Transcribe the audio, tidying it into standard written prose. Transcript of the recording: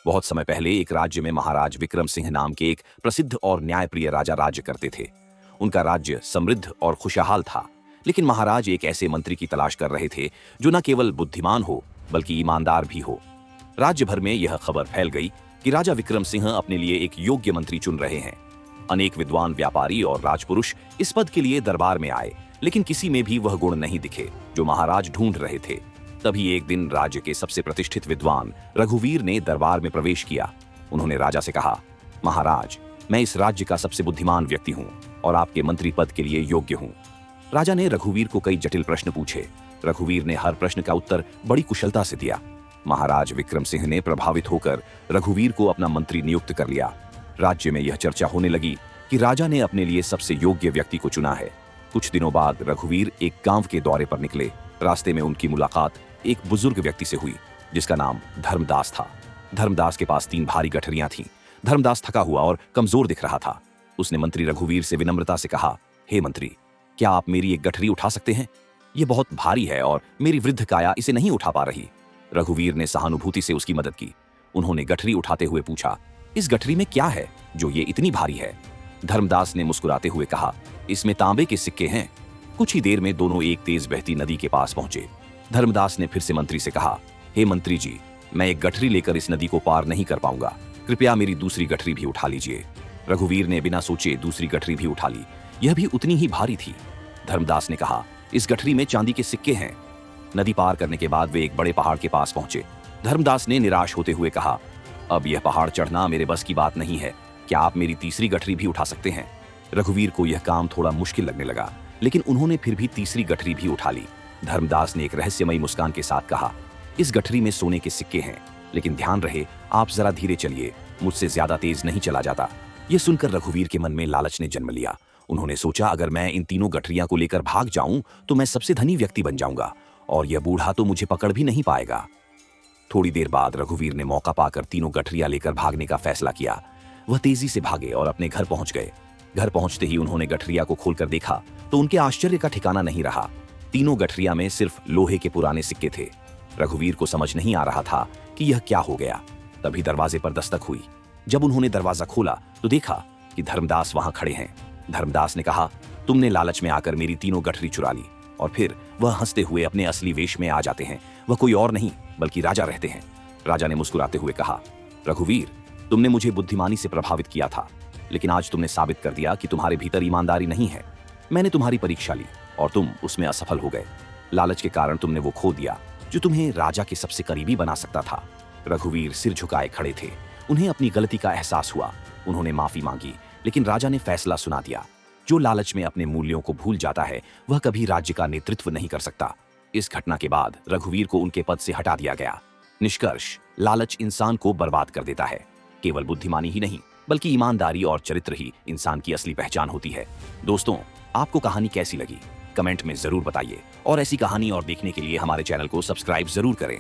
बहुत समय पहले एक राज्य में महाराज विक्रम सिंह नाम के एक प्रसिद्ध और न्यायप्रिय राजा राज्य करते थे। उनका राज्य समृद्ध और खुशहाल था, लेकिन महाराज एक ऐसे मंत्री की तलाश कर रहे थे जो न केवल बुद्धिमान हो बल्कि ईमानदार भी हो। राज्य भर में यह खबर फैल गई कि राजा विक्रम सिंह अपने लिए एक योग्य मंत्री चुन रहे हैं। अनेक विद्वान व्यापारी और राजपुरुष इस पद के लिए दरबार में आए, लेकिन किसी में भी वह गुण नहीं दिखे जो महाराज ढूंढ रहे थे। तभी एक दिन राज्य के सबसे प्रतिष्ठित विद्वान रघुवीर ने दरबार में प्रवेश किया। उन्होंने राजा से कहा, महाराज, मैं इस राज्य का सबसे बुद्धिमान व्यक्ति हूँ और आपके मंत्री पद के लिए योग्य हूँ। राजा ने रघुवीर को कई जटिल प्रश्न पूछे। रघुवीर ने हर प्रश्न का उत्तर बड़ी कुशलता से दिया। महाराज विक्रम सिंह ने प्रभावित होकर रघुवीर को अपना मंत्री नियुक्त कर लिया। राज्य में यह चर्चा होने लगी कि राजा ने अपने लिए सबसे योग्य व्यक्ति को चुना है। कुछ दिनों बाद रघुवीर एक गांव के दौरे पर निकले। रास्ते में उनकी मुलाकात एक बुजुर्ग व्यक्ति से हुई जिसका नाम धर्मदास था। धर्मदास के पास 3 भारी गठरियां थीं। धर्मदास थका हुआ और कमजोर दिख रहा था। उसने मंत्री रघुवीर से विनम्रता से कहा, हे मंत्री, क्या आप मेरी एक गठरी उठा सकते हैं? ये बहुत भारी है और मेरी वृद्ध काया इसे नहीं उठा पा रही। रघुवीर ने सहानुभूति से उसकी मदद की। उन्होंने गठरी उठाते हुए पूछा, इस गठरी में क्या है जो ये इतनी भारी है? धर्मदास ने मुस्कुराते हुए कहा, इसमें तांबे के सिक्के हैं। कुछ ही देर में दोनों एक तेज बहती नदी के पास पहुंचे। धर्मदास ने फिर से मंत्री से कहा, हे मंत्री जी, मैं एक गठरी लेकर इस नदी को पार नहीं कर पाऊंगा, कृपया मेरी दूसरी गठरी भी उठा लीजिए। रघुवीर ने बिना सोचे दूसरी गठरी भी उठा ली। यह भी उतनी ही भारी थी। धर्मदास ने कहा, इस गठरी में चांदी के सिक्के हैं। नदी पार करने के बाद वे एक बड़े पहाड़ के पास पहुंचे। धर्मदास ने निराश होते हुए कहा, अब यह पहाड़ चढ़ना मेरे बस की बात नहीं है, क्या आप मेरी तीसरी गठरी भी उठा सकते हैं? रघुवीर को यह काम थोड़ा मुश्किल लगने लगा, लेकिन उन्होंने फिर भी तीसरी गठरी भी उठा ली। धर्मदास ने एक रहस्यमयी मुस्कान के साथ कहा, इस गठरी में सोने के सिक्के हैं, लेकिन ध्यान रहे आप जरा धीरे चलिए, मुझसे ज्यादा तेज नहीं चला जाता। यह सुनकर रघुवीर के मन में लालच ने जन्म लिया। उन्होंने सोचा, अगर मैं इन तीनों गठरियां को लेकर भाग जाऊं तो मैं सबसे धनी व्यक्ति बन जाऊंगा और यह बूढ़ा तो मुझे पकड़ भी नहीं पाएगा। थोड़ी देर बाद रघुवीर ने मौका पाकर तीनों गठरियां लेकर भागने का फैसला किया। वह तेजी से भागे और अपने घर पहुंच गए। घर पहुंचते ही उन्होंने गठरिया को खोलकर देखा तो उनके आश्चर्य का ठिकाना नहीं रहा। तीनों गठरिया में सिर्फ लोहे के पुराने सिक्के थे। रघुवीर को समझ नहीं आ रहा था कि यह क्या हो गया। तभी दरवाजे पर दस्तक हुई। जब उन्होंने दरवाजा खोला तो देखा कि धर्मदास वहां खड़े हैं। धर्मदास ने कहा, तुमने लालच में आकर मेरी तीनों गठरी चुरा ली। और फिर वह हंसते हुए अपने असली वेश में आ जाते हैं। वह कोई और नहीं बल्कि राजा रहते हैं। राजा ने मुस्कुराते हुए कहा, रघुवीर, तुमने मुझे बुद्धिमानी से प्रभावित किया था, लेकिन आज तुमने साबित कर दिया कि तुम्हारे भीतर ईमानदारी नहीं है। मैंने तुम्हारी परीक्षा ली और तुम उसमें असफल हो गए। लालच के कारण तुमने वो खो दिया जो तुम्हें राजा के सबसे करीबी बना सकता था। रघुवीर सिर झुकाए खड़े थे। उन्हें अपनी गलती का एहसास हुआ। उन्होंने माफी मांगी, लेकिन राजा ने फैसला सुना दिया, जो लालच में अपने मूल्यों को भूल जाता है वह कभी राज्य का नेतृत्व नहीं कर सकता। इस घटना के बाद रघुवीर को उनके पद से हटा दिया गया। निष्कर्ष, लालच इंसान को बर्बाद कर देता है। केवल बुद्धिमानी ही नहीं बल्कि ईमानदारी और चरित्र ही इंसान की असली पहचान होती है। दोस्तों, आपको कहानी कैसी लगी? कमेंट में जरूर बताइए और ऐसी कहानी और देखने के लिए हमारे चैनल को सब्सक्राइब जरूर करें।